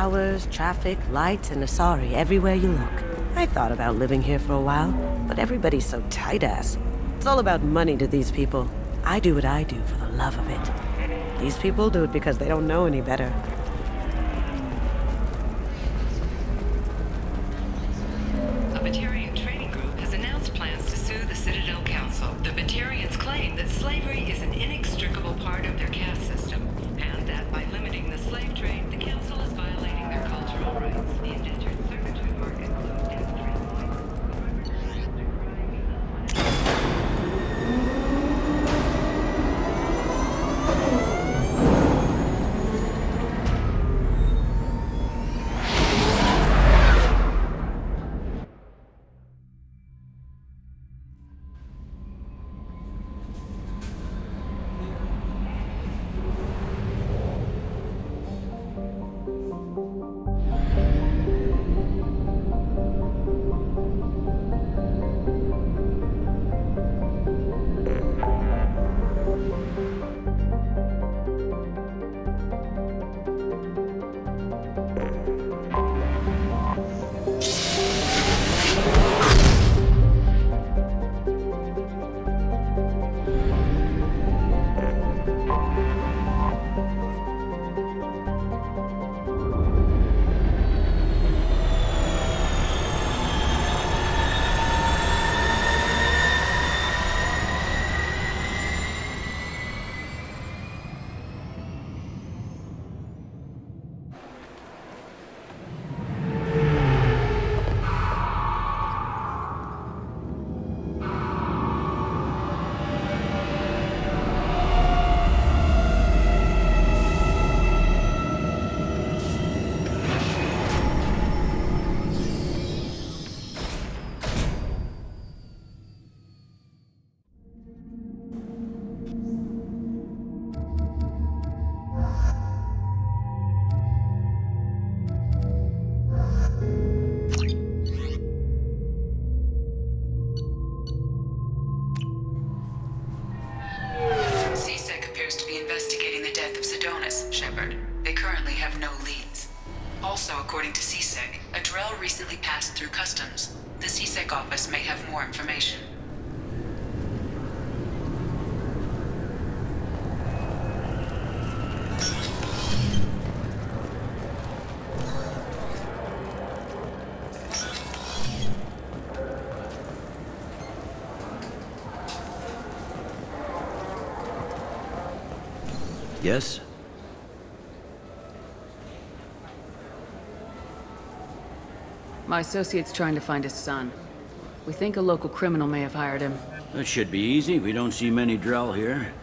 towers, traffic, lights, and Asari everywhere you look. I thought about living here for a while, but everybody's so tight-ass. It's all about money to these people. I do what I do for the love of it. These people do it because they don't know any better. A Batarian trading group has announced plans to sue the Citadel Council. The Batarians claim that slavery is an inextricable part of their caste system, and that by limiting the slave trade, the Council is violating their cultural rights. The indentured servitude market closed down 3 points. Shepard. They currently have no leads. Also, according to CSEC, a Drell recently passed through customs. The CSEC office may have more information. Yes? My associate's trying to find his son. We think a local criminal may have hired him. That should be easy. We don't see many Drell here.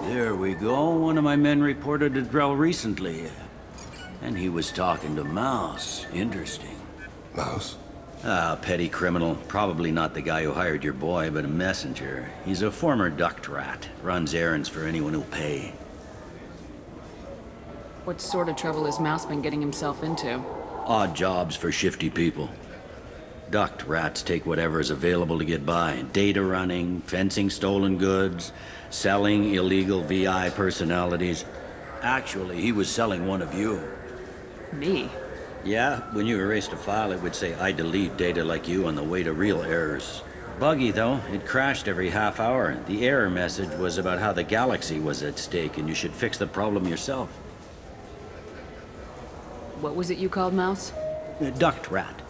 There we go. One of my men reported a Drell recently. And he was talking to Mouse. Interesting. Mouse? Ah, petty criminal. Probably not the guy who hired your boy, but a messenger. He's a former duct rat. Runs errands for anyone who'll pay. What sort of trouble has Mouse been getting himself into? Odd jobs for shifty people. Duct rats take whatever is available to get by. Data running, fencing stolen goods, selling illegal VI personalities. Actually, he was selling one of you. Me? Yeah, when you erased a file, it would say, I delete data like you on the way to real errors. Buggy, though. It crashed every half hour. The error message was about how the galaxy was at stake, and you should fix the problem yourself. What was it you called Mouse? Duct rat.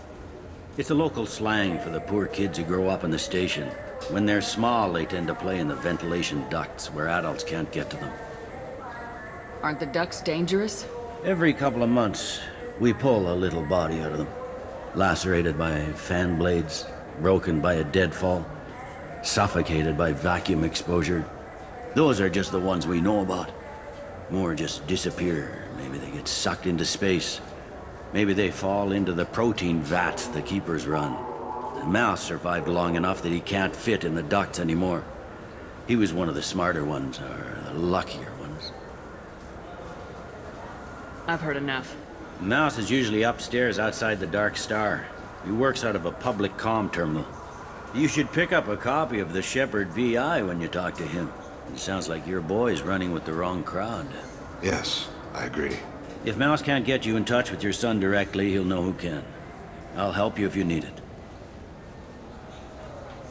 It's a local slang for the poor kids who grow up in the station. When they're small, they tend to play in the ventilation ducts where adults can't get to them. Aren't the ducts dangerous? Every couple of months, we pull a little body out of them. Lacerated by fan blades, broken by a deadfall, suffocated by vacuum exposure. Those are just the ones we know about. More just disappear. Maybe they get sucked into space. Maybe they fall into the protein vats the keepers run. The Mouse survived long enough that he can't fit in the ducts anymore. He was one of the smarter ones, or the luckier ones. I've heard enough. Mouse is usually upstairs outside the Dark Star. He works out of a public comm terminal. You should pick up a copy of the Shepard VI when you talk to him. It sounds like your boy's running with the wrong crowd. Yes, I agree. If Mouse can't get you in touch with your son directly, he'll know who can. I'll help you if you need it.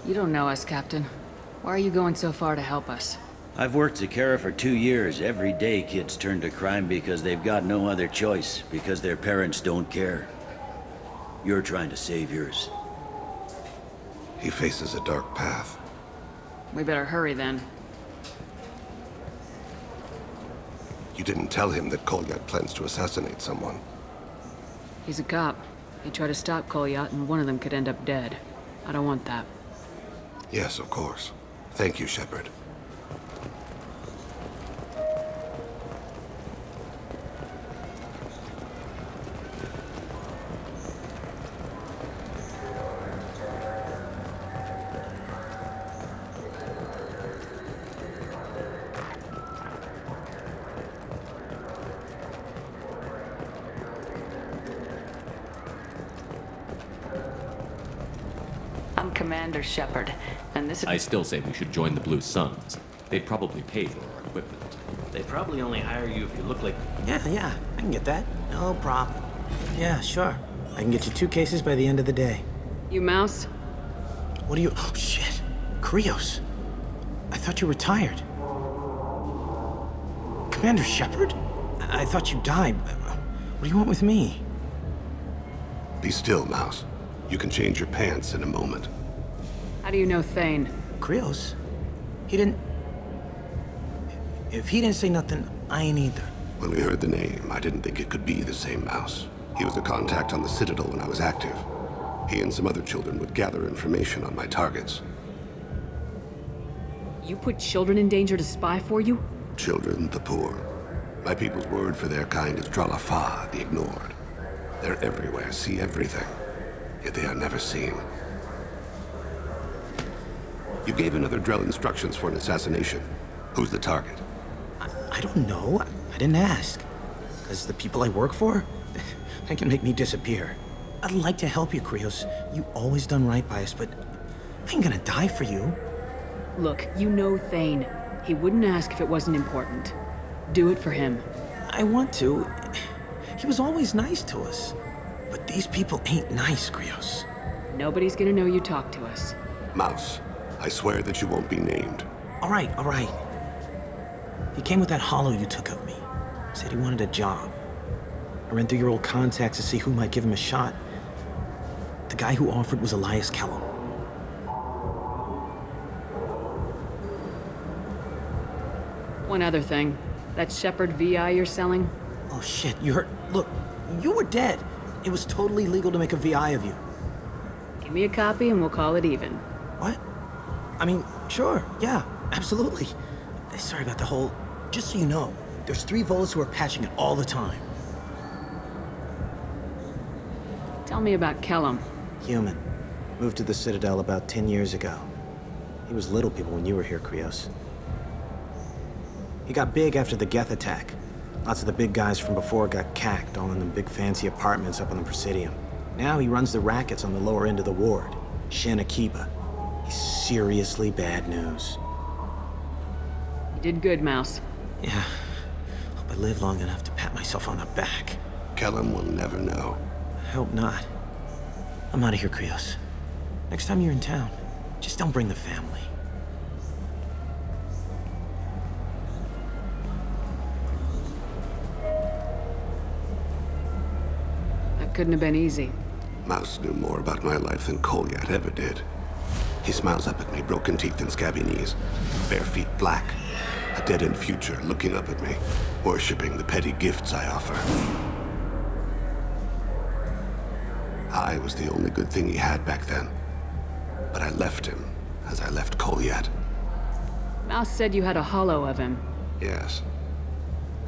You don't know us, Captain. Why are you going so far to help us? I've worked Zakera for 2 years. Every day kids turn to crime because they've got no other choice, because their parents don't care. You're trying to save yours. He faces a dark path. We better hurry then. You didn't tell him that Kolyat plans to assassinate someone. He's a cop. He tried to stop Kolyat, and one of them could end up dead. I don't want that. Yes, of course. Thank you, Shepard. I'm Commander Shepard, and this is... I still say we should join the Blue Suns. They'd probably pay for our equipment. They probably only hire you if you look like... Yeah, I can get that. No problem. Yeah, sure. I can get you 2 cases by the end of the day. You Mouse? What are you... Oh, shit. Krios. I thought you retired. Commander Shepard? I thought you died. What do you want with me? Be still, Mouse. You can change your pants in a moment. How do you know Thane? Krios? He didn't... If he didn't say nothing, I ain't either. When we heard the name, I didn't think it could be the same Mouse. He was a contact on the Citadel when I was active. He and some other children would gather information on my targets. You put children in danger to spy for you? Children, the poor. My people's word for their kind is Dralafa, the ignored. They're everywhere, see everything. Yet they are never seen. You gave another Drell instructions for an assassination. Who's the target? I don't know. I didn't ask. Because the people I work for, they can make me disappear. I'd like to help you, Krios. You always done right by us, but I ain't gonna die for you. Look, you know Thane. He wouldn't ask if it wasn't important. Do it for him. I want to. He was always nice to us. But these people ain't nice, Krios. Nobody's gonna know you talked to us. Mouse, I swear that you won't be named. All right. He came with that hollow you took of me. Said he wanted a job. I ran through your old contacts to see who might give him a shot. The guy who offered was Elias Kellum. One other thing. That Shepard VI you're selling? Oh shit, you heard? Look, you were dead. It was totally legal to make a VI of you. Give me a copy and we'll call it even. What? I mean, sure, yeah, absolutely. Sorry about the whole... Just so you know, there's 3 Volus who are patching it all the time. Tell me about Kellum. Human. Moved to the Citadel about 10 years ago. He was little people when you were here, Krios. He got big after the Geth attack. Lots of the big guys from before got cacked, all in them big fancy apartments up on the Presidium. Now he runs the rackets on the lower end of the ward, Shin Akiba. He's seriously bad news. You did good, Mouse. Yeah. Hope I live long enough to pat myself on the back. Kellum will never know. I hope not. I'm out of here, Krios. Next time you're in town, just don't bring the family. That couldn't have been easy. Mouse knew more about my life than Kolyat ever did. He smiles up at me, broken teeth and scabby knees. Bare feet black. A dead-end future looking up at me, worshipping the petty gifts I offer. I was the only good thing he had back then. But I left him, as I left Kolyat. Mouse said you had a hollow of him. Yes.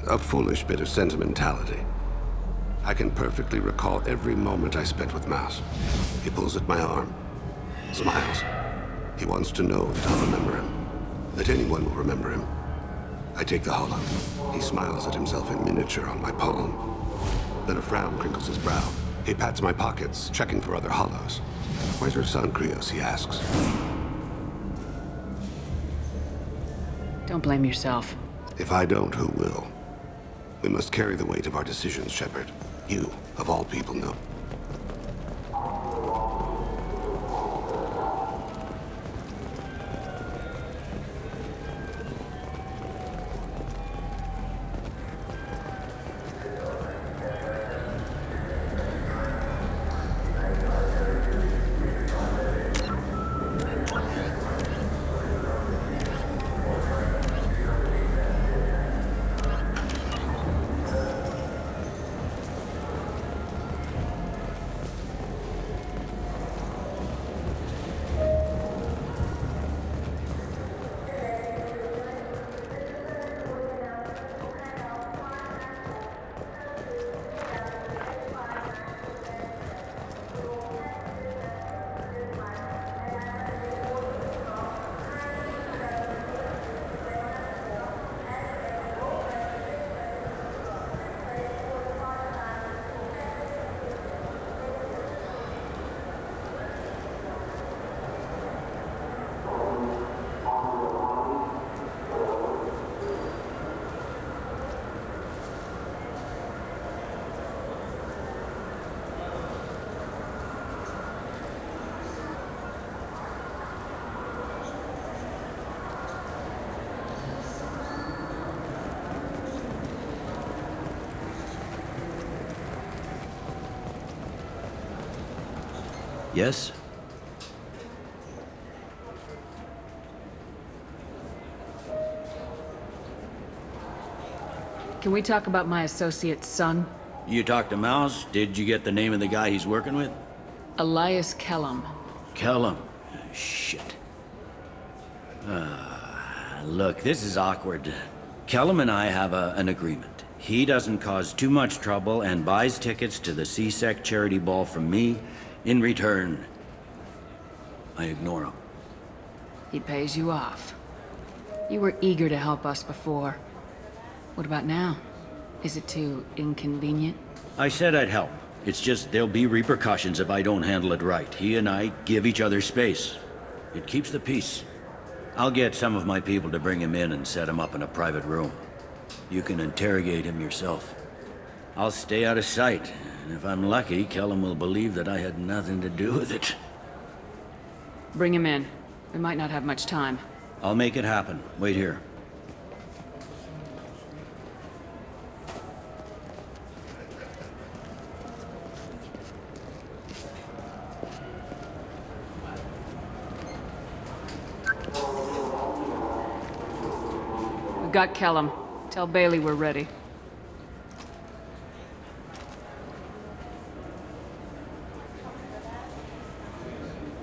A foolish bit of sentimentality. I can perfectly recall every moment I spent with Mouse. He pulls at my arm, smiles. He wants to know that I'll remember him, that anyone will remember him. I take the hollow. He smiles at himself in miniature on my palm. Then a frown crinkles his brow. He pats my pockets, checking for other hollows. Where's your son, Krios, he asks. Don't blame yourself. If I don't, who will? We must carry the weight of our decisions, Shepard. You, of all people, know. Yes? Can we talk about my associate's son? You talked to Mouse? Did you get the name of the guy he's working with? Elias Kellum. Kellum. Shit. Look, this is awkward. Kellum and I have an agreement. He doesn't cause too much trouble and buys tickets to the CSEC charity ball from me. In return, I ignore him. He pays you off. You were eager to help us before. What about now? Is it too inconvenient? I said I'd help. It's just there'll be repercussions if I don't handle it right. He and I give each other space. It keeps the peace. I'll get some of my people to bring him in and set him up in a private room. You can interrogate him yourself. I'll stay out of sight, and if I'm lucky, Kellum will believe that I had nothing to do with it. Bring him in. We might not have much time. I'll make it happen. Wait here. We've got Kellum. Tell Bailey we're ready.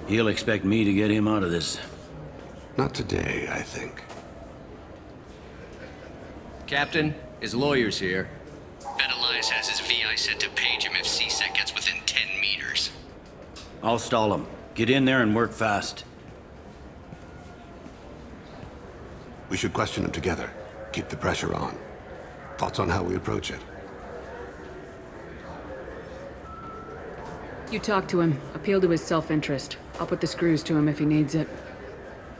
He'll expect me to get him out of this. Not today, I think. Captain, his lawyer's here. Bet Elias has his VI set to page him if CSEC gets within 10 meters. I'll stall him. Get in there and work fast. We should question him together. Keep the pressure on. Thoughts on how we approach it? You talk to him. Appeal to his self-interest. I'll put the screws to him if he needs it.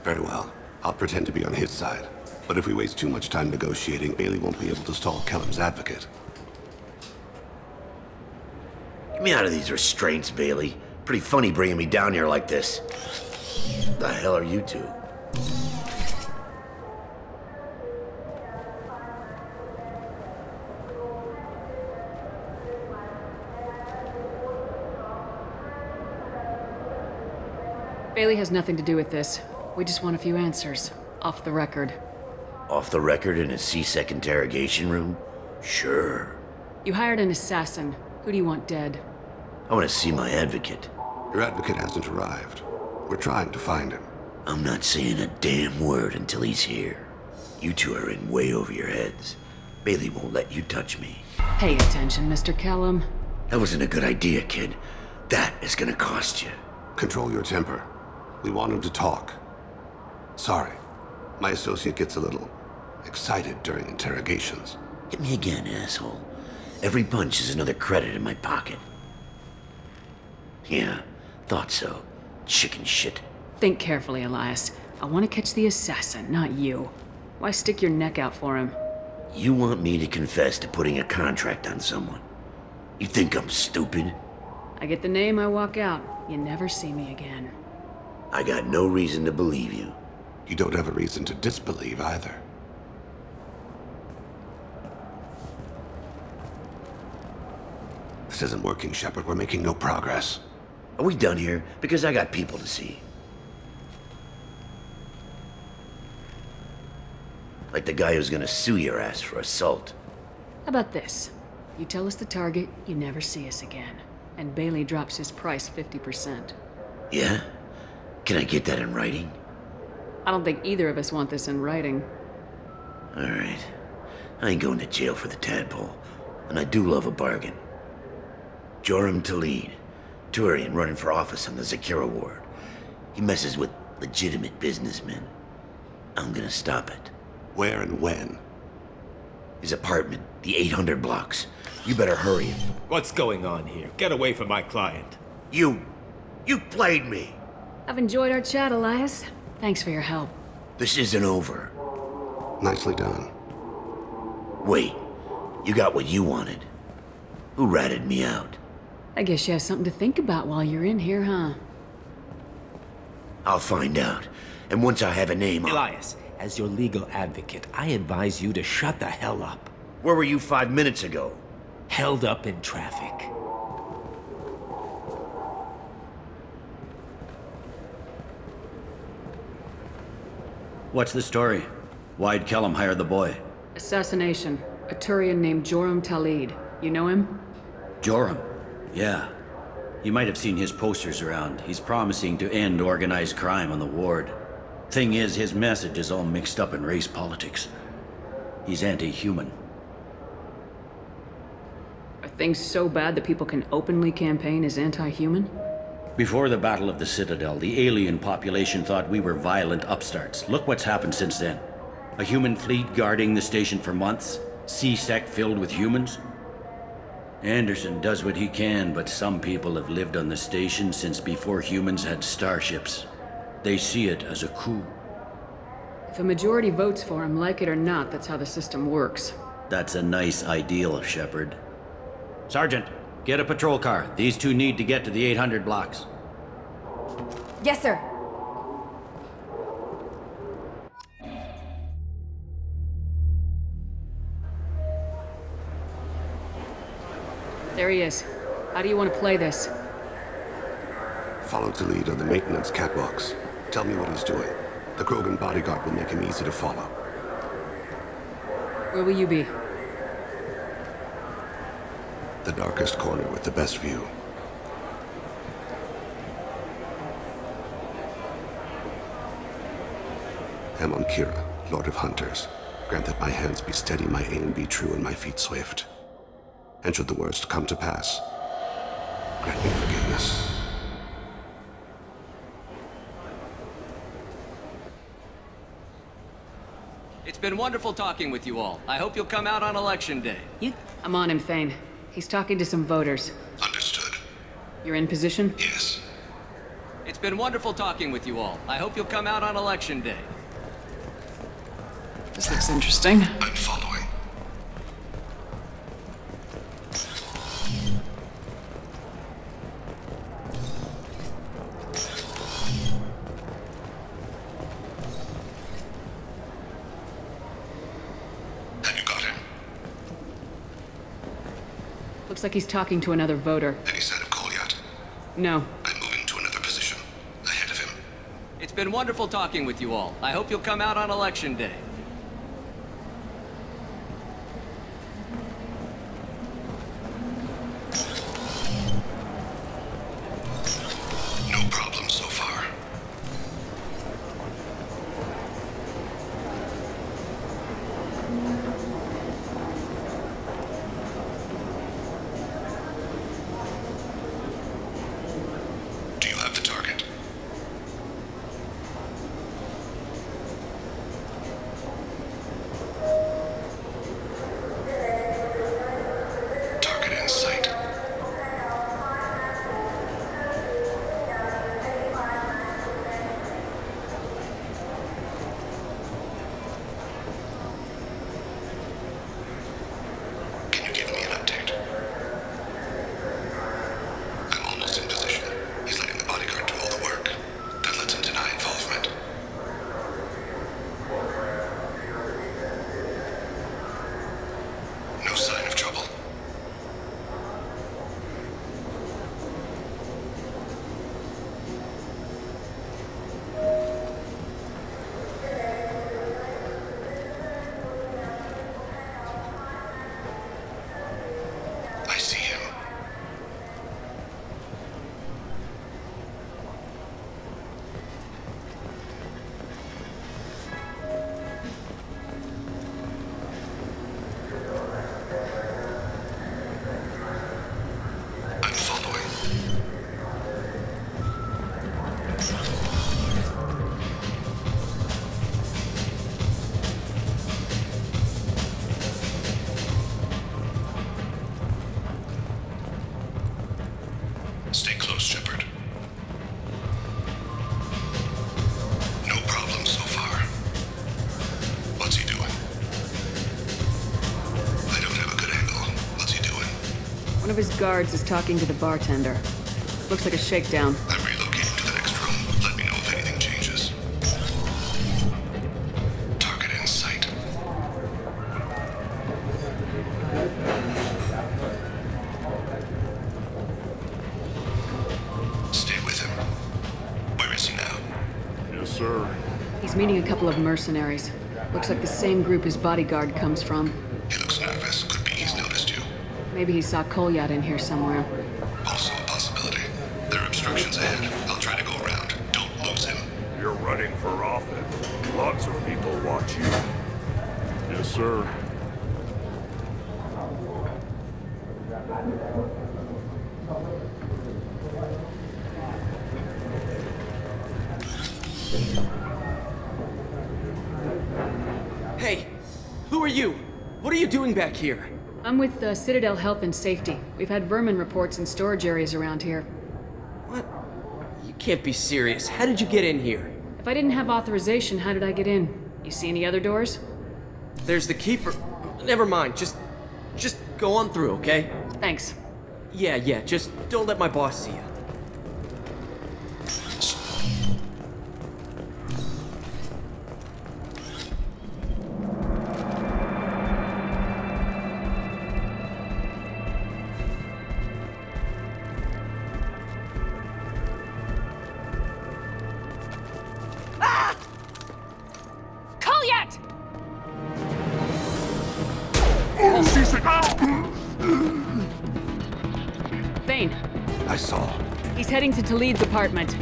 Very well. I'll pretend to be on his side. But if we waste too much time negotiating, Bailey won't be able to stall Kellum's advocate. Get me out of these restraints, Bailey. Pretty funny bringing me down here like this. The hell are you two? Bailey has nothing to do with this. We just want a few answers. Off the record. Off the record in a CSEC interrogation room? Sure. You hired an assassin. Who do you want dead? I want to see my advocate. Your advocate hasn't arrived. We're trying to find him. I'm not saying a damn word until he's here. You two are in way over your heads. Bailey won't let you touch me. Pay attention, Mr. Kellum. That wasn't a good idea, kid. That is gonna cost you. Control your temper. We want him to talk. Sorry. My associate gets a little excited during interrogations. Hit me again, asshole. Every punch is another credit in my pocket. Yeah, thought so. Chicken shit. Think carefully, Elias. I want to catch the assassin, not you. Why stick your neck out for him? You want me to confess to putting a contract on someone? You think I'm stupid? I get the name, I walk out. You never see me again. I got no reason to believe you. You don't have a reason to disbelieve either. This isn't working, Shepard. We're making no progress. Are we done here? Because I got people to see. Like the guy who's gonna sue your ass for assault. How about this? You tell us the target, you never see us again. And Bailey drops his price 50%. Yeah? Can I get that in writing? I don't think either of us want this in writing. Alright. I ain't going to jail for the tadpole. And I do love a bargain. Joram Talid, Turian running for office on the Zakira ward. He messes with legitimate businessmen. I'm gonna stop it. Where and when? His apartment, the 800 blocks. You better hurry it. What's going on here? Get away from my client. You played me. I've enjoyed our chat, Elias. Thanks for your help. This isn't over. Nicely done. Wait, you got what you wanted. Who ratted me out? I guess you have something to think about while you're in here, huh? I'll find out. And once I have a name, Elias, as your legal advocate, I advise you to shut the hell up. Where were you 5 minutes ago? Held up in traffic. What's the story? Why'd Kellum hire the boy? Assassination. A Turian named Joram Talid. You know him? Joram? Yeah. You might have seen his posters around. He's promising to end organized crime on the ward. Thing is, his message is all mixed up in race politics. He's anti-human. Are things so bad that people can openly campaign as anti-human? Before the Battle of the Citadel, the alien population thought we were violent upstarts. Look what's happened since then. A human fleet guarding the station for months. C-Sec filled with humans. Anderson does what he can, but some people have lived on the station since before humans had starships. They see it as a coup. If a majority votes for him, like it or not, that's how the system works. That's a nice ideal, Shepard. Sergeant, get a patrol car. These two need to get to the 800 blocks. Yes, sir. There he is. How do you want to play this? Follow Talid on the maintenance catwalks. Tell me what he's doing. The Krogan bodyguard will make him easy to follow. Where will you be? The darkest corner with the best view. Amon Kira, Lord of Hunters. Grant that my hands be steady, my aim be true, and my feet swift. And should the worst come to pass, grant me forgiveness. It's been wonderful talking with you all. I hope you'll come out on Election Day. I'm on him, Thane. He's talking to some voters. Understood. You're in position? Yes. It's been wonderful talking with you all. I hope you'll come out on Election Day. This looks interesting. I'm following. Have you got him? Looks like he's talking to another voter. Any sign of call yet? No. I'm moving to another position. Ahead of him. It's been wonderful talking with you all. I hope you'll come out on Election Day. No problem so far. Do you have the target? Target in sight. One of his guards is talking to the bartender. Looks like a shakedown. I'm relocating to the next room. Let me know if anything changes. Target in sight. Stay with him. Where is he now? Yes, sir. He's meeting a couple of mercenaries. Looks like the same group his bodyguard comes from. He looks nervous. Could be he's noticed you. Maybe he saw Kolyat in here somewhere. Also a possibility. There are obstructions ahead. I'll try to go around. Don't lose him. You're running for office. Lots of people watch you. Yes, sir. Hey, who are you? What are you doing back here? I'm with the Citadel Health and Safety. We've had vermin reports in storage areas around here. What? You can't be serious. How did you get in here? If I didn't have authorization, how did I get in? You see any other doors? There's the keeper. Never mind. Just go on through, okay? Thanks. Yeah, just don't let my boss see you. Kolyat! Thane. I saw. He's heading to Talid's apartment.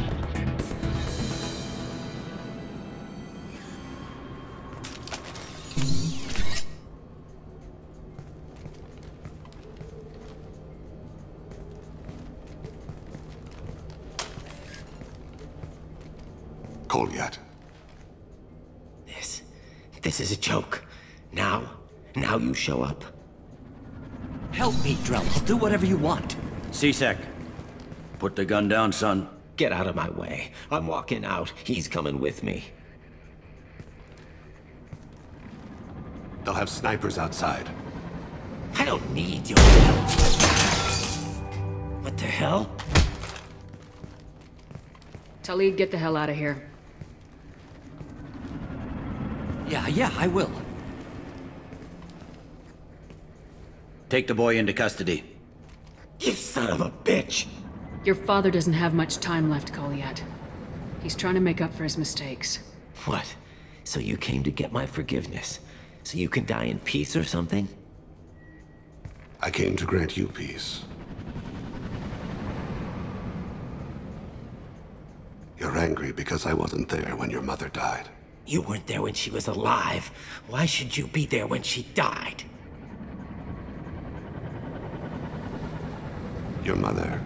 Kolyat. This is a joke. Now you show up. Help me, Drell. I'll do whatever you want. C-Sec. Put the gun down, son. Get out of my way. I'm walking out. He's coming with me. They'll have snipers outside. I don't need your help. What the hell? Talid, get the hell out of here. Yeah, I will. Take the boy into custody. You son of a bitch! Your father doesn't have much time left, Kolyat. He's trying to make up for his mistakes. What? So you came to get my forgiveness? So you can die in peace or something? I came to grant you peace. You're angry because I wasn't there when your mother died. You weren't there when she was alive. Why should you be there when she died? Your mother.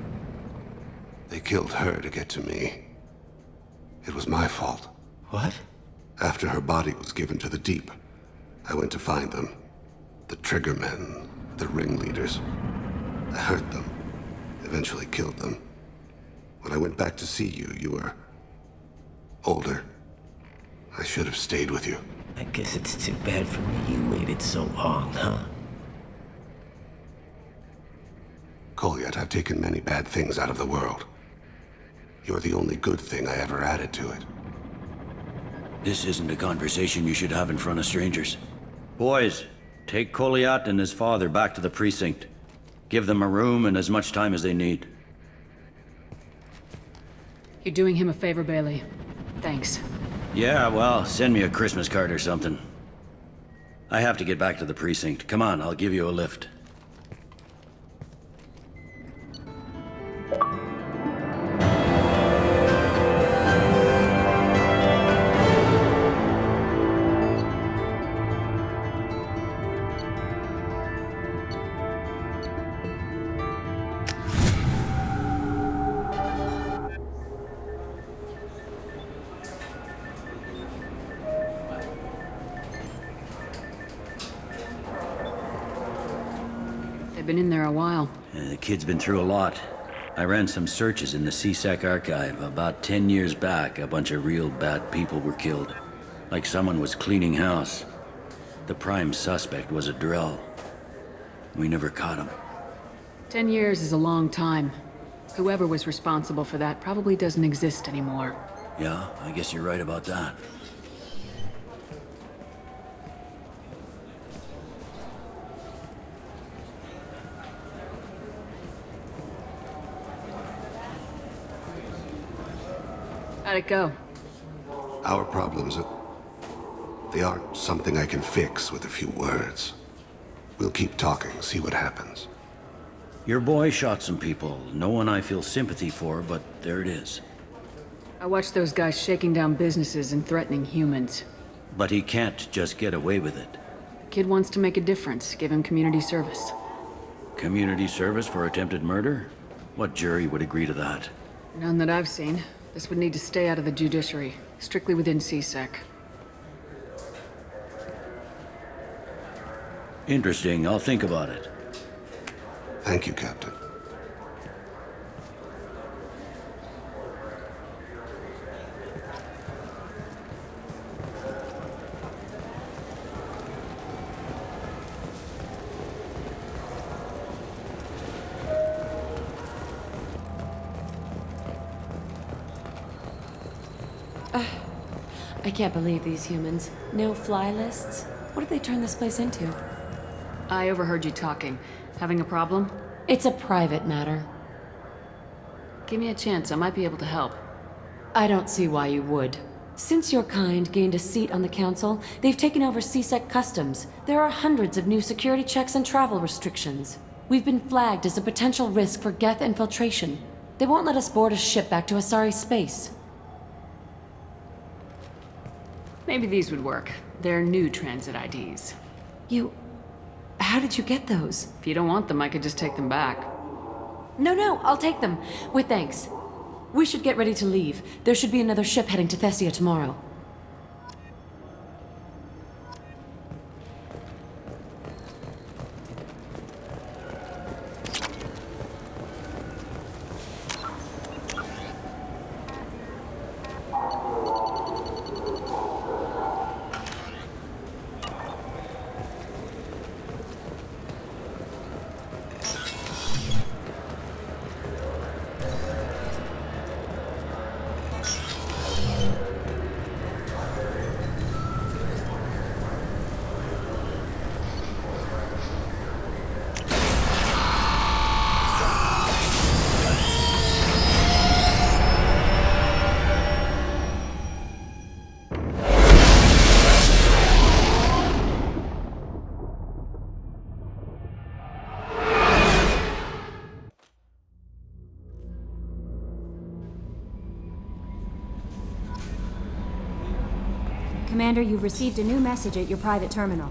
They killed her to get to me. It was my fault. What? After her body was given to the deep, I went to find them. The triggermen, the ringleaders. I hurt them, eventually killed them. When I went back to see you, you were older. I should have stayed with you. I guess it's too bad for me you waited so long, huh? Kolyat, I've taken many bad things out of the world. You're the only good thing I ever added to it. This isn't a conversation you should have in front of strangers. Boys, take Kolyat and his father back to the precinct. Give them a room and as much time as they need. You're doing him a favor, Bailey. Thanks. Yeah, well, send me a Christmas card or something. I have to get back to the precinct. Come on, I'll give you a lift. They've been in there a while. The kid's been through a lot. I ran some searches in the C-Sec archive. About 10 years back, a bunch of real bad people were killed. Like someone was cleaning house. The prime suspect was a Drell. We never caught him. 10 years is a long time. Whoever was responsible for that probably doesn't exist anymore. Yeah, I guess you're right about that. How'd it go? Our problems they aren't something I can fix with a few words. We'll keep talking, see what happens. Your boy shot some people. No one I feel sympathy for, but there it is. I watched those guys shaking down businesses and threatening humans. But he can't just get away with it. The kid wants to make a difference. Give him community service. Community service for attempted murder? What jury would agree to that? None that I've seen. This would need to stay out of the judiciary. Strictly within CSEC. Interesting. I'll think about it. Thank you, Captain. I can't believe these humans. No fly lists? What did they turn this place into? I overheard you talking. Having a problem? It's a private matter. Give me a chance, I might be able to help. I don't see why you would. Since your kind gained a seat on the council, they've taken over CSEC customs. There are hundreds of new security checks and travel restrictions. We've been flagged as a potential risk for Geth infiltration. They won't let us board a ship back to Asari space. Maybe these would work. They're new transit IDs. How did you get those? If you don't want them, I could just take them back. No, I'll take them. With thanks. We should get ready to leave. There should be another ship heading to Thessia tomorrow. Commander, you've received a new message at your private terminal.